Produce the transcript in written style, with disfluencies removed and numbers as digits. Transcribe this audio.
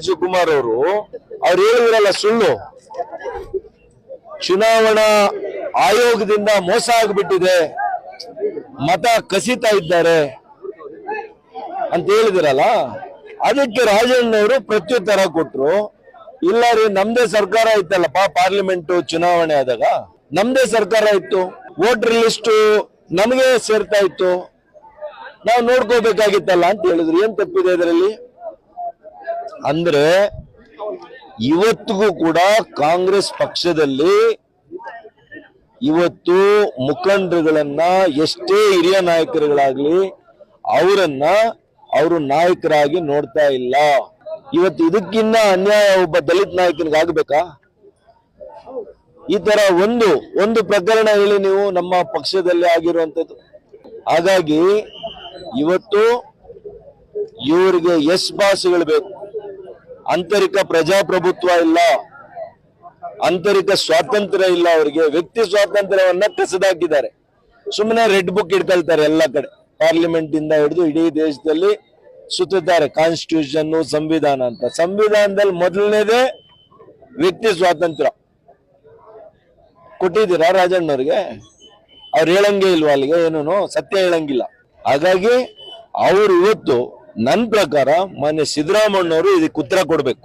ಶಿವಕುಮಾರ್ ಅವರು ಹೇಳಿದ್ರಲ್ಲ ಸುಳ್ಳು, ಚುನಾವಣಾ ಆಯೋಗದಿಂದ ಮೋಸ ಆಗಿಬಿಟ್ಟಿದೆ, ಮತ ಕಸಿತಾ ಇದ್ದಾರೆ ಅಂತ ಹೇಳಿದಿರಲ್ಲ, ಅದಕ್ಕೆ ರಾಜಣ್ಣವರು ಪ್ರತ್ಯುತ್ತರ ಕೊಟ್ರು. ಇಲ್ಲ ರೀ, ನಮ್ದೇ ಸರ್ಕಾರ ಇತ್ತಲ್ಲಪ್ಪ, ಪಾರ್ಲಿಮೆಂಟ್ ಚುನಾವಣೆ ಆದಾಗ ನಮ್ದೇ ಸರ್ಕಾರ ಇತ್ತು, ವೋಟರ್ ಲಿಸ್ಟ್ ನಮಗೆ ಸೇರ್ತಾ ಇತ್ತು, ನಾವು ನೋಡ್ಕೋಬೇಕಾಗಿತ್ತಲ್ಲ ಅಂತ ಹೇಳಿದ್ರು. ಏನ್ ತಪ್ಪಿದೆ ಇದರಲ್ಲಿ? ಅಂದ್ರೆ ಇವತ್ತಿಗೂ ಕೂಡ ಕಾಂಗ್ರೆಸ್ ಪಕ್ಷದಲ್ಲಿ ಇವತ್ತು ಮುಖಂಡರುಗಳನ್ನ, ಎಷ್ಟೇ ಹಿರಿಯ ನಾಯಕರುಗಳಾಗ್ಲಿ, ಅವರು ನಾಯಕರಾಗಿ ನೋಡ್ತಾ ಇಲ್ಲ. ಇವತ್ತು ಇದಕ್ಕಿನ್ನ ಅನ್ಯಾಯ ಒಬ್ಬ ದಲಿತ ನಾಯಕನಿಗಾಗಬೇಕಾ? ಈ ತರ ಒಂದು ಪ್ರಕರಣ ಹೇಳಿ ನೀವು ನಮ್ಮ ಪಕ್ಷದಲ್ಲಿ ಆಗಿರುವಂತದ್ದು. ಹಾಗಾಗಿ ಇವತ್ತು ಇವರಿಗೆ ಎಸ್ ಬಾಸ್ಗಳು ಬೇಕು. ಆಂತರಿಕ ಪ್ರಜಾಪ್ರಭುತ್ವ ಇಲ್ಲ, ಆಂತರಿಕ ಸ್ವಾತಂತ್ರ್ಯ ಇಲ್ಲ, ಅವರಿಗೆ ವ್ಯಕ್ತಿ ಸ್ವಾತಂತ್ರ್ಯವನ್ನ ಕಸದಾಕಿದ್ದಾರೆ. ಸುಮ್ಮನೆ ರೆಡ್ ಬುಕ್ ಇಟ್ಕೊಳ್ತಾರೆ ಎಲ್ಲ ಕಡೆ, ಪಾರ್ಲಿಮೆಂಟ್ ಇಂದ ಹಿಡಿದು ಇಡೀ ದೇಶದಲ್ಲಿ ಸುತ್ತಾರೆ ಕಾನ್ಸ್ಟಿಟ್ಯೂಷನ್, ಸಂವಿಧಾನ ಅಂತ. ಸಂವಿಧಾನದಲ್ಲಿ ಮೊದಲನೇದೇ ವ್ಯಕ್ತಿ ಸ್ವಾತಂತ್ರ್ಯ ಕೊಟ್ಟಿದ್ದೀರಾ ರಾಜಣ್ಣವ್ರಿಗೆ? ಅವ್ರು ಹೇಳಂಗೆ ಇಲ್ವಾ ಅಲ್ಲಿಗೆ? ಏನೂ ಸತ್ಯ ಹೇಳಂಗಿಲ್ಲ. ಹಾಗಾಗಿ ಅವರು ಇವತ್ತು ನನ್ನ ಪ್ರಕಾರ ಮಾನ್ಯ ಸಿದ್ದರಾಮಣ್ಣವರು ಇದಕ್ಕೆ ಉತ್ತರ ಕೊಡ್ಬೇಕು.